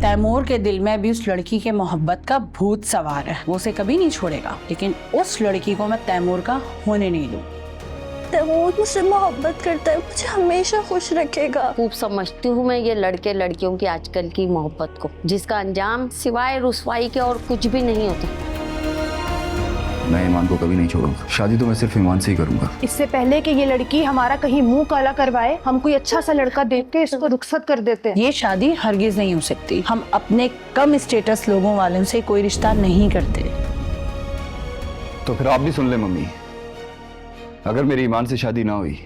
तैमूर के दिल में भी उस लड़की के मोहब्बत का भूत सवार है। वो उसे कभी नहीं छोड़ेगा, लेकिन उस लड़की को मैं तैमूर का होने नहीं दूँ। तैमूर मुझसे मोहब्बत करता है, मुझे हमेशा खुश रखेगा। खूब समझती हूँ मैं ये लड़के लड़कियों की आजकल की मोहब्बत को, जिसका अंजाम सिवाय रुसवाई के और कुछ भी नहीं होता। मैं ईमान को कभी नहीं छोड़ूंगा। शादी तो मैं सिर्फ ईमान से ही करूंगा। इससे पहले कि ये लड़की हमारा कहीं मुंह काला करवाए, हम कोई अच्छा सा लड़का देख के इसको रुखसत कर देते हैं। ये शादी हरगिज नहीं हो सकती। हम अपने कम स्टेटस लोगों वालों से कोई रिश्ता नहीं करते। तो फिर आप भी सुन ले मम्मी, अगर मेरी ईमान से शादी ना हुई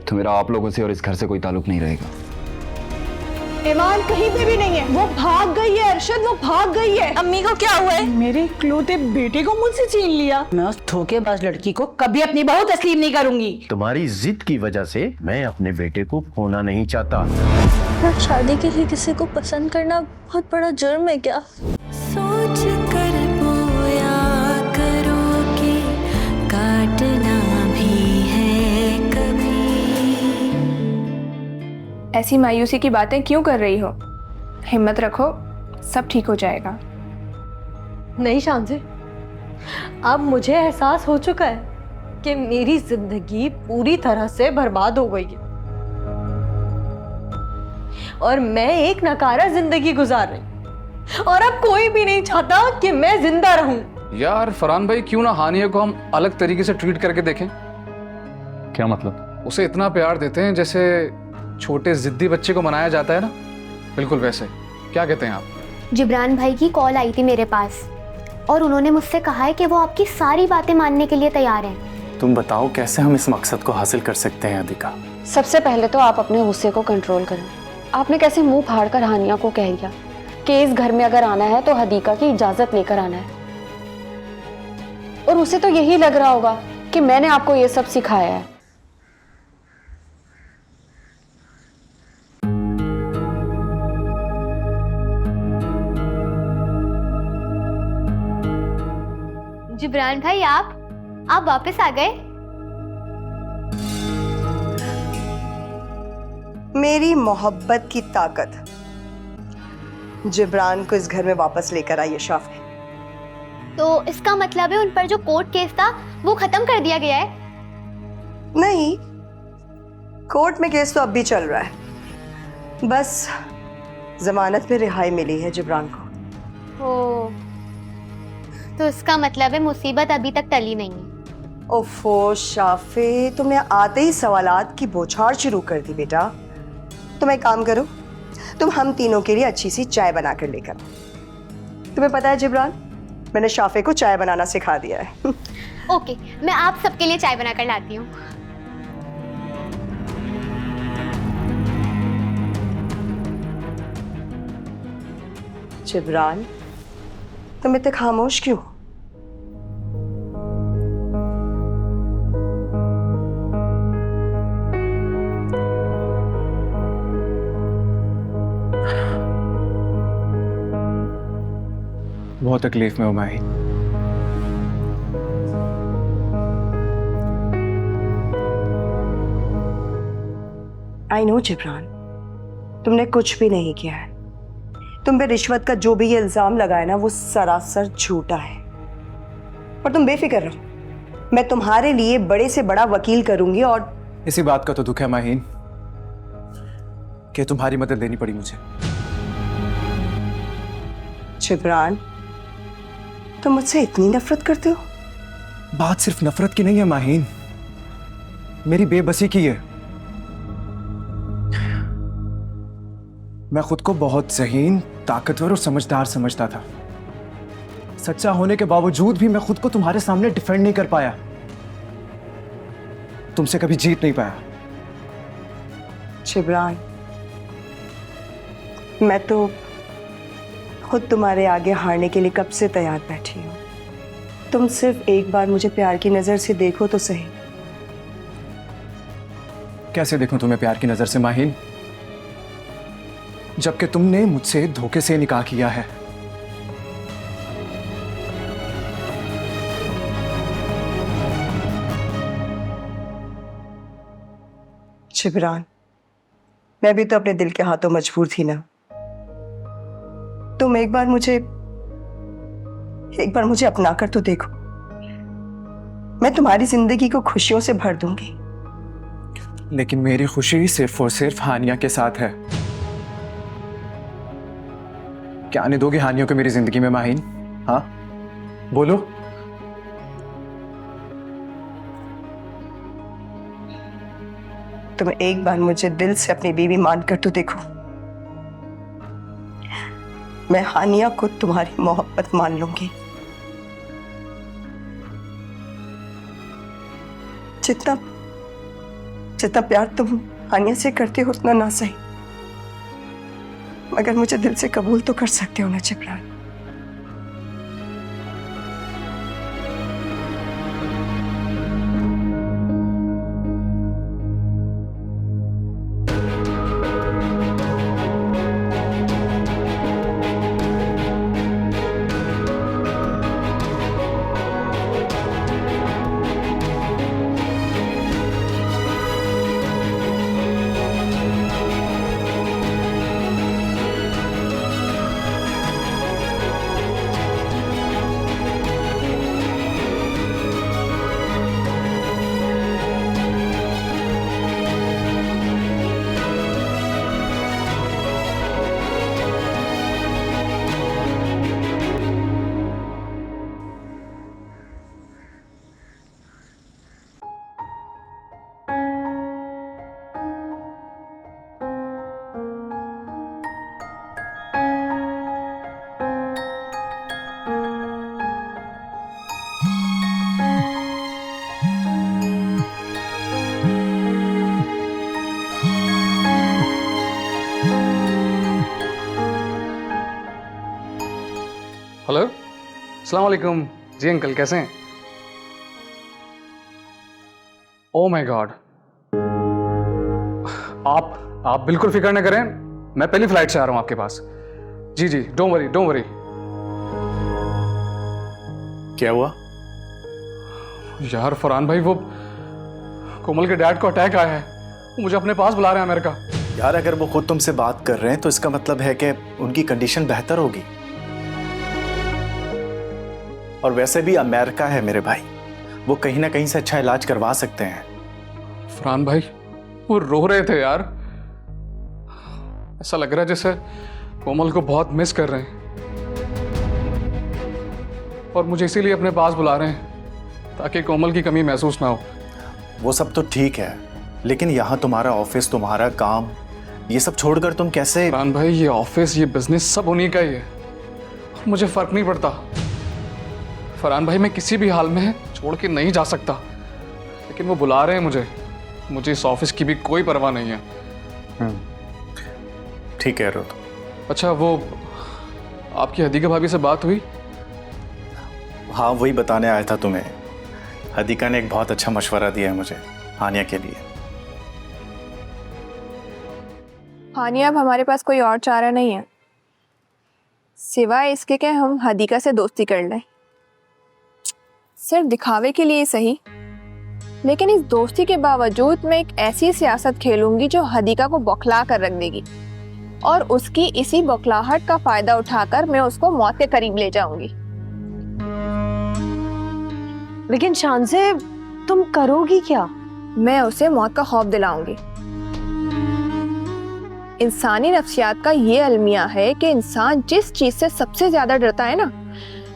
तो मेरा आप लोगों से और इस घर से कोई ताल्लुक नहीं रहेगा। ईमान कहीं पे भी नहीं है, वो भाग गई है अरशद, वो भाग गई है। अम्मी को क्या हुआ है? मेरे इकलौते बेटे को मुझसे छीन लिया। मैं उस धोखेबाज लड़की को कभी अपनी बहू तस्लीम नहीं करूंगी। तुम्हारी जिद की वजह से मैं अपने बेटे को खोना नहीं चाहता। शादी के लिए किसी को पसंद करना बहुत बड़ा जुर्म है क्या? सोच कर बोया करो कि काटना भी है कभी। ऐसी मायूसी की बातें क्यों कर रही हो? हिम्मत रखो, सब ठीक हो जाएगा। नहीं शांति, अब मुझे एहसास हो चुका है कि मेरी जिंदगी पूरी तरह से बर्बाद हो गई है और मैं एक नकारा जिंदगी गुजार रही, और अब कोई भी नहीं चाहता कि मैं जिंदा रहूं। यार फरहान भाई, क्यों ना हानिया को हम अलग तरीके से ट्रीट करके देखें? क्या मतलब? उसे इतना प्यार देते हैं जैसे छोटे जिद्दी बच्चे को मनाया जाता है ना, बिल्कुल वैसे। क्या कहते हैं आप? जिब्रान भाई की कॉल आई थी मेरे पास और उन्होंने मुझसे कहा है कि वो आपकी सारी बातें मानने के लिए तैयार हैं। तुम बताओ कैसे हम इस मकसद को हासिल कर सकते हैं अधिका? सबसे पहले तो आप अपने गुस्से को कंट्रोल करें। आपने कैसे मुंह फाड़ कर हानिया को कह दिया कि इस घर में अगर आना है तो हदीका की इजाजत लेकर आना है, और उसे तो यही लग रहा होगा कि मैंने आपको ये सब सिखाया है। जिब्रान भाई, आप वापस आ गए। मेरी मोहब्बत की ताकत जिब्रान को इस घर में वापस लेकर आई है शाफी। तो इसका मतलब है उन पर जो कोर्ट केस था वो खत्म कर दिया गया है? नहीं, कोर्ट में केस तो अब भी चल रहा है, बस जमानत में रिहाई मिली है जिब्रान को। ओ, तो इसका मतलब है मुसीबत अभी तक टली नहीं है। ओफो शाफे, तुमने आते ही सवालात की बौछार शुरू कर दी बेटा। तुम एक काम करो, तुम हम तीनों के लिए अच्छी सी चाय बना कर लेकर। तुम्हें पता है जिब्रान, मैंने शाफे को चाय बनाना सिखा दिया है। ओके, मैं आप सबके लिए चाय बनाकर लाती हूँ। जिब्रान, तुम इतने खामोश क्यों? बहुत तकलीफ में हूं मैं। आई नो जिब्रान, तुमने कुछ भी नहीं किया है। तुम पे रिश्वत का जो भी ये इल्जाम लगाया ना, वो सरासर झूठा है। और तुम बेफिक्र रहो, मैं तुम्हारे लिए बड़े से बड़ा वकील करूंगी। और इसी बात का तो दुख है माहीन कि तुम्हारी मदद लेनी पड़ी मुझे। जिब्रान, तुम मुझसे इतनी नफरत करते हो? बात सिर्फ नफरत की नहीं है माहीन, मेरी बेबसी की है। मैं खुद को बहुत ज़हीन, ताकतवर और समझदार समझता था। सच्चा होने के बावजूद भी मैं खुद को तुम्हारे सामने डिफेंड नहीं कर पाया, तुमसे कभी जीत नहीं पाया। जिब्रान, मैं तो खुद तुम्हारे आगे हारने के लिए कब से तैयार बैठी हूं। तुम सिर्फ एक बार मुझे प्यार की नजर से देखो तो सही। कैसे देखूं तुम्हें प्यार की नजर से माहीन, जबकि तुमने मुझसे धोखे से निकाह किया है। जिब्रान, मैं भी तो अपने दिल के हाथों मजबूर थी ना। तुम एक बार मुझे अपना कर तो देखो। मैं तुम्हारी जिंदगी को खुशियों से भर दूंगी। लेकिन मेरी खुशी सिर्फ और सिर्फ हानिया के साथ है। क्या आने दोगे हानियों को मेरी जिंदगी में माहिन? हाँ बोलो। तुम एक बार मुझे दिल से अपनी बीवी मानकर तो देखो। मैं हानिया को तुम्हारी मोहब्बत मान लूंगी। जितना प्यार तुम हानिया से करते हो उतना ना सही, मगर मुझे दिल से कबूल तो कर सकते हो ना जिब्रान? हेलो, अस्सलाम वालेकुम। जी अंकल, कैसे हैं? ओह माय गॉड, आप बिल्कुल फिक्र न करें, मैं पहली फ्लाइट से आ रहा हूं आपके पास। जी जी, डोंट वरी। क्या हुआ? यार फरहान भाई, वो कोमल के डैड को अटैक आया है, वो मुझे अपने पास बुला रहे हैं अमेरिका। यार अगर वो खुद तुमसे बात कर रहे हैं तो इसका मतलब है कि उनकी कंडीशन बेहतर होगी। और वैसे भी अमेरिका है मेरे भाई, वो कहीं ना कहीं से अच्छा इलाज करवा सकते हैं। फरहान भाई, वो रो रहे थे यार, ऐसा लग रहा है जैसे कोमल को बहुत मिस कर रहे हैं, और मुझे इसीलिए अपने पास बुला रहे हैं ताकि कोमल की कमी महसूस ना हो। वो सब तो ठीक है, लेकिन यहाँ तुम्हारा ऑफिस, तुम्हारा काम, ये सब छोड़कर तुम कैसे? फरहान भाई, ये ऑफिस, ये बिजनेस सब उन्हीं का ही है, मुझे फर्क नहीं पड़ता। फरहान भाई, मैं किसी भी हाल में छोड़ के नहीं जा सकता, लेकिन वो बुला रहे हैं मुझे इस ऑफिस की भी कोई परवाह नहीं है। ठीक है रोद। अच्छा, वो आपकी हदीका भाभी से बात हुई? हाँ, वही बताने आया था तुम्हें। हदीका ने एक बहुत अच्छा मशवरा दिया है मुझे हानिया के लिए। हानिया, अब हमारे पास कोई और चारा नहीं है सिवाय इसके कि हम हदीका से दोस्ती कर लें, सिर्फ दिखावे के लिए सही, लेकिन इस दोस्ती के बावजूद मैं एक ऐसी सियासत खेलूंगी जो हदीका को बौखला कर रख देगी, और उसकी इसी बौखलाहट का फायदा उठाकर मैं उसको मौत के करीब ले जाऊंगी। लेकिन शानज़े, तुम करोगी क्या? मैं उसे मौत का खौफ दिलाऊंगी। इंसानी नफ्सियात का ये अलमिया है कि इंसान जिस चीज से सबसे ज्यादा डरता है ना,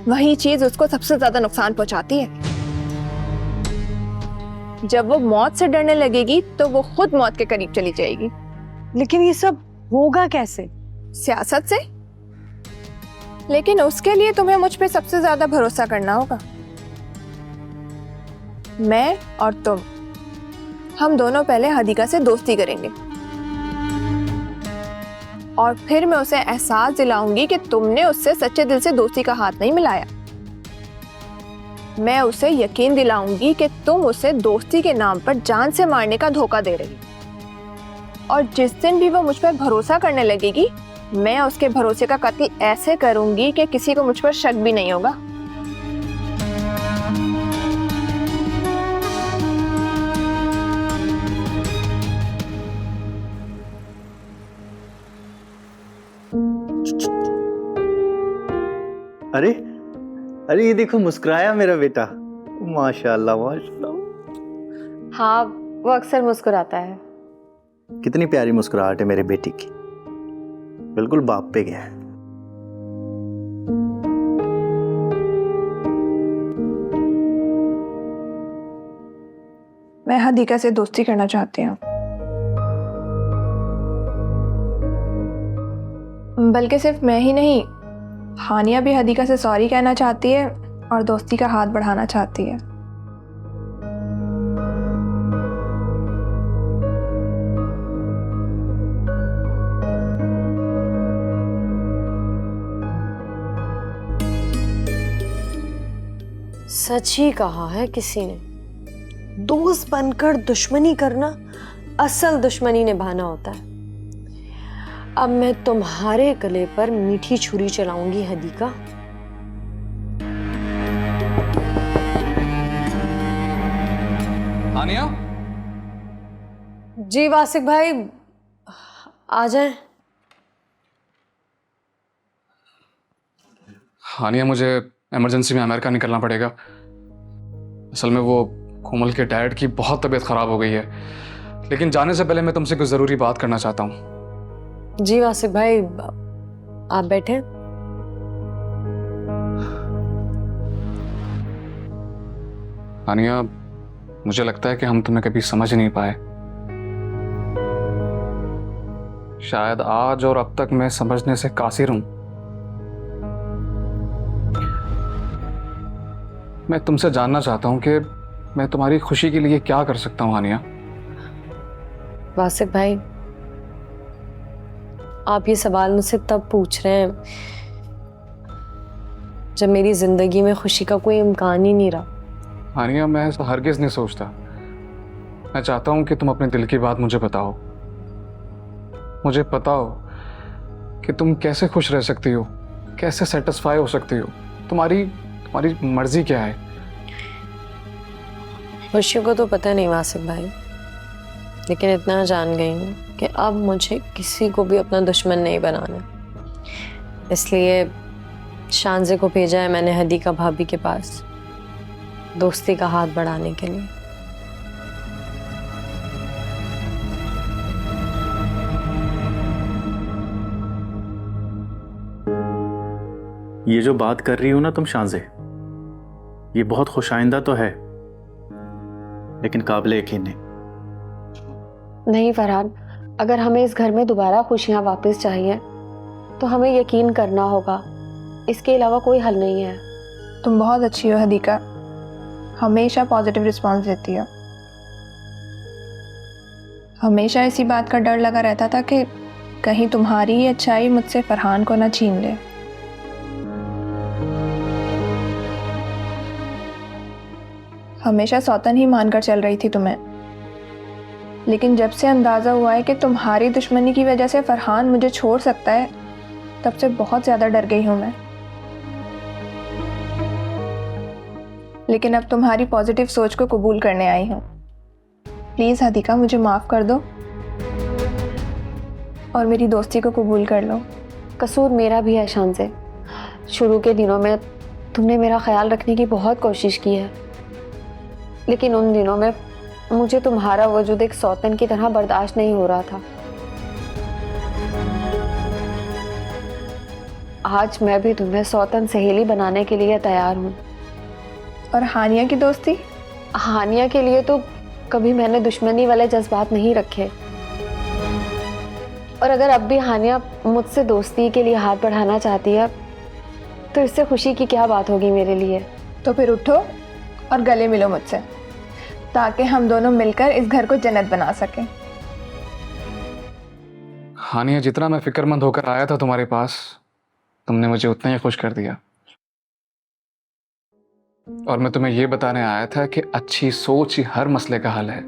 वही चीज उसको सबसे ज्यादा नुकसान पहुंचाती है। जब वो मौत से डरने लगेगी तो वो खुद मौत के करीब चली जाएगी। लेकिन ये सब होगा कैसे? सियासत से। लेकिन उसके लिए तुम्हें मुझ पे सबसे ज्यादा भरोसा करना होगा। मैं और तुम, हम दोनों पहले हदीका से दोस्ती करेंगे, और फिर मैं उसे एहसास दिलाऊंगी कि तुमने उससे सच्चे दिल से दोस्ती का हाथ नहीं मिलाया। मैं उसे यकीन दिलाऊंगी कि तुम उसे दोस्ती के नाम पर जान से मारने का धोखा दे रही, और जिस दिन भी वो मुझ पर भरोसा करने लगेगी, मैं उसके भरोसे का कत्ल ऐसे करूंगी कि किसी को मुझ पर शक भी नहीं होगा। अरे अरे ये देखो मुस्कुराया मेरा बेटा, माशाल्लाह माशाल्लाह। हाँ, वो अक्सर मुस्कुराता है। कितनी प्यारी मुस्कुराहट है मेरे बेटी की, बिल्कुल बाप पे गया है। मैं हदीका से दोस्ती करना चाहती हूँ, बल्कि सिर्फ मैं ही नहीं, हानिया भी हदीका से सॉरी कहना चाहती है और दोस्ती का हाथ बढ़ाना चाहती है। सच ही कहा है किसी ने, दोस्त बनकर दुश्मनी करना असल दुश्मनी निभाना होता है। अब मैं तुम्हारे गले पर मीठी छुरी चलाऊंगी हदीका। हानिया, जी वासिक भाई, आ जाएं। हानिया, मुझे इमरजेंसी में अमेरिका निकलना पड़ेगा। असल में वो कोमल के डैड की बहुत तबीयत खराब हो गई है, लेकिन जाने से पहले मैं तुमसे कुछ जरूरी बात करना चाहता हूँ। जी वासिक भाई, आप बैठे। हानिया, मुझे लगता है कि हम तुम्हें कभी समझ नहीं पाए। शायद आज और अब तक मैं समझने से कासिर हूं। मैं तुमसे जानना चाहता हूं कि मैं तुम्हारी खुशी के लिए क्या कर सकता हूं। हानिया, वासिक भाई, आप ये सवाल मुझसे तब पूछ रहे हैं जब मेरी जिंदगी में खुशी का कोई इम्कान ही नहीं रहा। हानिया, मैं ऐसा हरगिज नहीं सोचता। मैं चाहता हूं कि तुम अपने दिल की बात मुझे बताओ। मुझे पता हो कि तुम कैसे खुश रह सकती हो, कैसे सेटिस्फाई हो सकती हो। तुम्हारी मर्जी क्या है? खुशियों को तो पता नहीं वासिक भाई, लेकिन इतना जान गई हूँ कि अब मुझे किसी को भी अपना दुश्मन नहीं बनाना। इसलिए शांजे को भेजा है मैंने हदीका भाभी के पास, दोस्ती का हाथ बढ़ाने के लिए। ये जो बात कर रही हो ना तुम शांजे, ये बहुत खुशाइंदा तो है, लेकिन काबिल यकीन नहीं। नहीं फरहान, अगर हमें इस घर में दोबारा खुशियां वापस चाहिए तो हमें यकीन करना होगा, इसके अलावा कोई हल नहीं है। तुम बहुत अच्छी हो हदीका, हमेशा पॉजिटिव रिस्पॉन्स देती हो। हमेशा इसी बात का डर लगा रहता था कि कहीं तुम्हारी ही अच्छाई मुझसे फरहान को ना छीन ले। हमेशा सौतन ही मानकर चल रही थी तुम्हें, लेकिन जब से अंदाज़ा हुआ है कि तुम्हारी दुश्मनी की वजह से फरहान मुझे छोड़ सकता है, तब से बहुत ज़्यादा डर गई हूँ मैं। लेकिन अब तुम्हारी पॉजिटिव सोच को कबूल करने आई हूँ। प्लीज़ हदीका, मुझे माफ़ कर दो और मेरी दोस्ती को कबूल कर लो। कसूर मेरा भी है शांजे। शुरू के दिनों में तुमने मेरा ख्याल रखने की बहुत कोशिश की है, लेकिन उन दिनों में मुझे तुम्हारा वजूद एक सौतन की तरह बर्दाश्त नहीं हो रहा था। आज मैं भी तुम्हें सौतन सहेली बनाने के लिए तैयार हूँ। और हानिया की दोस्ती? हानिया के लिए तो कभी मैंने दुश्मनी वाले जज्बात नहीं रखे, और अगर अब भी हानिया मुझसे दोस्ती के लिए हाथ बढ़ाना चाहती है तो इससे खुशी की क्या बात होगी मेरे लिए। तो फिर उठो और गले मिलो मुझसे, ताकि हम दोनों मिलकर इस घर को जन्नत बना सकें। हानिया, जितना मैं फिक्रमंद होकर आया था तुम्हारे पास, तुमने मुझे उतना ही खुश कर दिया। और मैं तुम्हें यह बताने आया था कि अच्छी सोच ही हर मसले का हल है।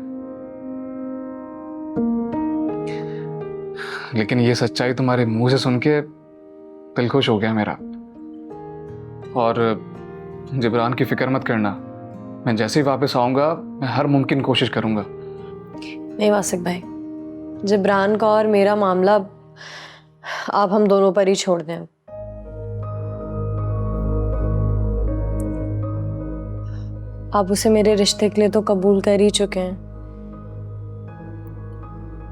लेकिन ये सच्चाई तुम्हारे मुंह से सुन के दिल खुश हो गया मेरा। और जिब्रान की फिक्र मत करना, मैं जैसे ही वापस आऊंगा मैं हर मुमकिन कोशिश करूंगा। नहीं वासिक भाई, जिब्रान का और मेरा मामला आप हम दोनों पर ही छोड़ दें। आप उसे मेरे रिश्ते के लिए तो कबूल कर ही चुके हैं,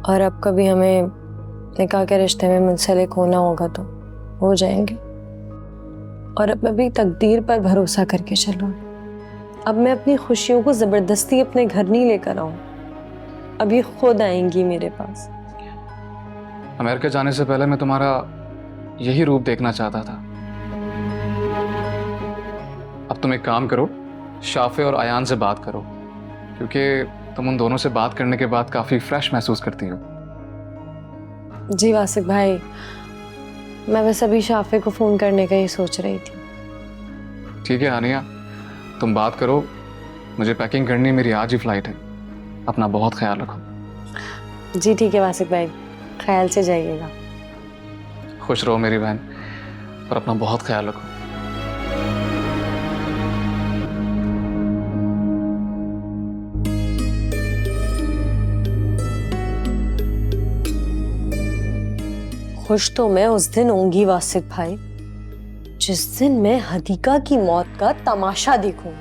और अब कभी हमें निकाह के रिश्ते में मुंसलिक होना होगा तो हो जाएंगे। और अब मैं भी तकदीर पर भरोसा करके चलूँ। अब मैं अपनी खुशियों को ज़बरदस्ती अपने घर नहीं लेकर आऊँ, अब ये खुद आएंगी मेरे पास। अमेरिका जाने से पहले मैं तुम्हारा यही रूप देखना चाहता था। अब तुम एक काम करो, शाफे और अयान से बात करो, क्योंकि तुम उन दोनों से बात करने के बाद काफ़ी फ्रेश महसूस करती हो। जी वासिक भाई, मैं बस अभी शाफे को फ़ोन करने का ही सोच रही थी। ठीक है हानिया, तुम बात करो, मुझे पैकिंग करनी है, मेरी आज ही फ्लाइट है। अपना बहुत ख्याल रखो। जी ठीक है वासिक भाई, ख्याल से जाइएगा। खुश रहो मेरी बहन, और अपना बहुत ख्याल रखो। खुश तो मैं उस दिन होंगी वासिक भाई, जिस दिन मैं हदीका की मौत का तमाशा देखूं।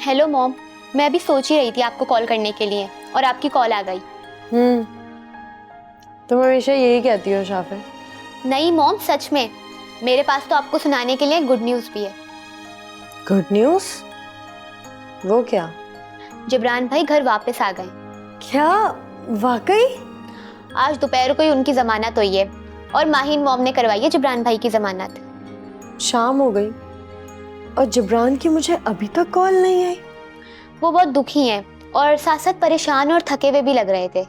हेलो मॉम, मैं अभी सोच ही रही थी आपको कॉल करने के लिए और आपकी कॉल आ गई। तुम हमेशा यही कहती हो शाफे। नहीं मॉम, सच में मेरे पास तो आपको सुनाने के लिए गुड न्यूज़ भी है। Good news? वो क्या? जिब्रान भाई घर वापस आ गए। क्या वाकई? आज दोपहर को ही उनकी जमानत हुई है और माहिन मॉम ने करवाई है जिब्रान भाई की जमानत। शाम हो गई और जिब्रान की मुझे अभी तक कॉल नहीं आई। वो बहुत दुखी हैं और साथ साथ परेशान और थके हुए भी लग रहे थे।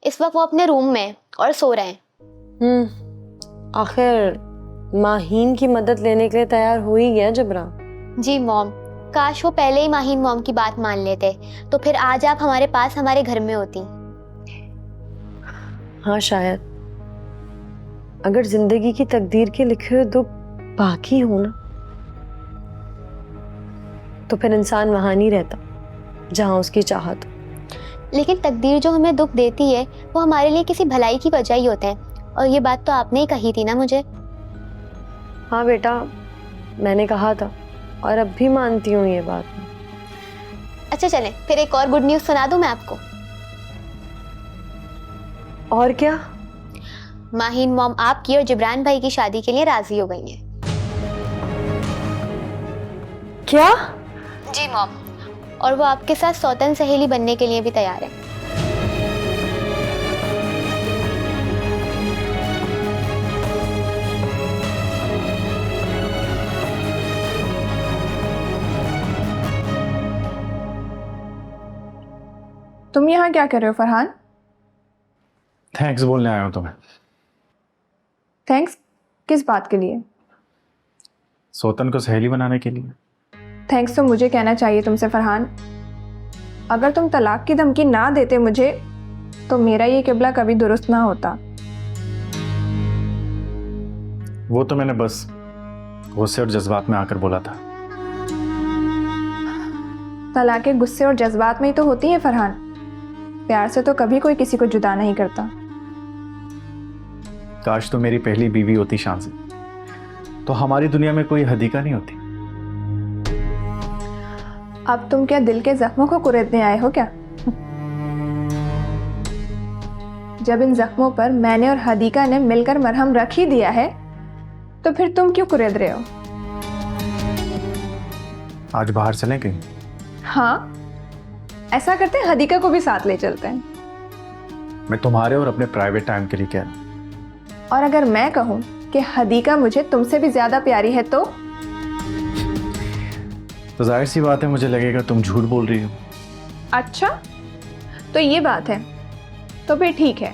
इस वक्त वो अपने रूम में और सो रहे हैं। आखिर माहीन की मदद लेने के लिए तैयार हो ही गया जिब्रान। जी मॉम, काश वो पहले ही माहीन मॉम की बात मान लेते, तो फिर आज आप हमारे पास हमारे घर में होती। हाँ शायद, अगर जिंदगी की तकदीर के लिखे हुए दुख बाकी हो ना, तो फिर इंसान वहां नहीं रहता जहां उसकी चाहत हो। लेकिन तकदीर जो हमें दुख देती है वो हमारे लिए किसी भलाई की वजह ही होते हैं, और ये बात तो आपने ही कही थी ना मुझे। हाँ बेटा, मैंने कहा था और अब भी मानती हूँ ये बात। अच्छा चलें, फिर एक और गुड न्यूज़ सुना दूं मैं आपको। और क्या? माहीन मॉम आपकी और जिब्रान भाई की शादी के लिए राजी हो गई हैं। क्या? जी मॉम, और वो आपके साथ सौतन सहेली बनने के लिए भी तैयार है। तुम यहाँ क्या कर रहे हो फरहान? थैंक्स बोलने आया हूँ तुम्हें। थैंक्स किस बात के लिए? सोतन को सहेली बनाने के लिए। थैंक्स तो मुझे कहना चाहिए तुमसे फरहान। अगर तुम तलाक की धमकी ना देते मुझे, तो मेरा ये किबला कभी दुरुस्त ना होता। वो तो मैंने बस गुस्से और जज्बात में आकर बोला था। तलाक़ें गुस्से और जज्बात में ही तो होती हैं फरहान। प्यार से तो कभी कोई किसी को जुदा नहीं करता। काश तो मेरी पहली बीवी होती शांसी, तो हमारी दुनिया में कोई हदीका नहीं होती। अब तुम क्या दिल के जख्मों को कुरेदने आए हो क्या? जब इन जख्मों पर मैंने और हदीका ने मिलकर मरहम रख ही दिया है, तो फिर तुम क्यों कुरेद रहे हो? आज बाहर चलें कहीं? हाँ, ऐसा करते हैं, हदीका को भी साथ ले चलते हैं। मैं तुम्हारे और अपने प्राइवेट टाइम के लिए कह रहा हूँ। और अगर मैं कहूँ कि हदीका मुझे तुमसे भी ज्यादा प्यारी है तो जाहिर सी बात है मुझे लगेगा तुम झूठ बोल रही हो। अच्छा, तो ये बात है। तो फिर ठीक है,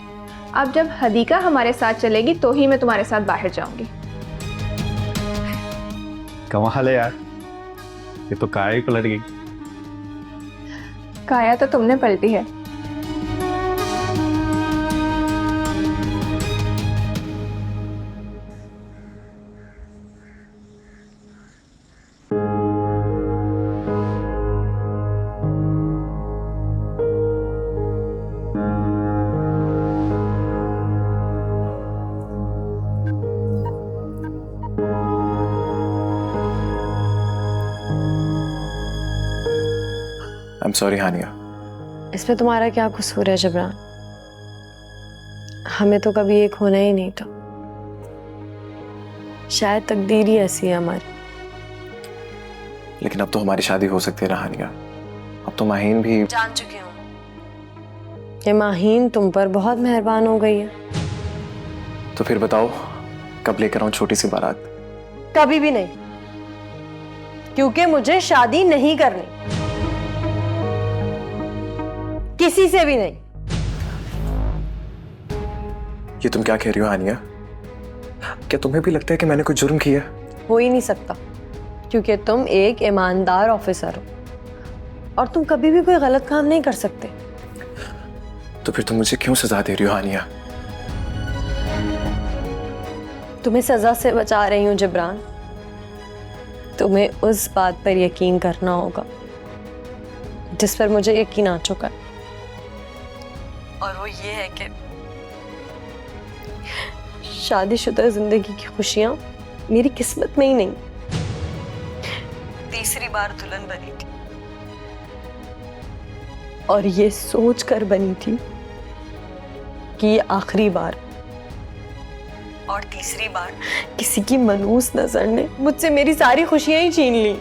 अब जब हदीका हमारे साथ चलेगी तो ही मैं तुम्हारे साथ बाहर जाऊंगी। कमाल है यार, ये तो काया ही पलट गई। काया तो तुमने पलटी है। आई एम सॉरी हानिया। इसमें तुम्हारा क्या कसूर है जबरान? हमें तो कभी एक होना ही नहीं था। शायद तकदीर ही ऐसी है हमारी। लेकिन अब तो हमारी शादी हो सकती है ना हानिया। अब तो माहीन भी जान चुकी हूँ कि माहीन तुम पर बहुत मेहरबान हो गई है। तो फिर बताओ कब लेकर आऊं छोटी सी बारात? कभी भी नहीं, क्योंकि मुझे शादी नहीं करनी, किसी से भी नहीं। ये तुम क्या कह रही हो हानिया? क्या तुम्हें भी लगता है कि मैंने कोई जुर्म किया? हो ही नहीं सकता, क्योंकि तुम एक ईमानदार ऑफिसर हो और तुम कभी भी कोई गलत काम नहीं कर सकते। तो फिर तुम मुझे क्यों सजा दे रही हो हानिया? तुम्हें सजा से बचा रही हूं जबरान। तुम्हें उस बात पर यकीन करना होगा जिस पर मुझे यकीन आ चुका है, और वो ये है कि शादीशुदा जिंदगी की खुशियां मेरी किस्मत में ही नहीं, तीसरी बार दुल्हन बनी थी, और ये सोच कर बनी थी कि ये आखिरी बार, और तीसरी बार किसी की मनहूस नजर ने मुझसे मेरी सारी खुशियां ही छीन ली।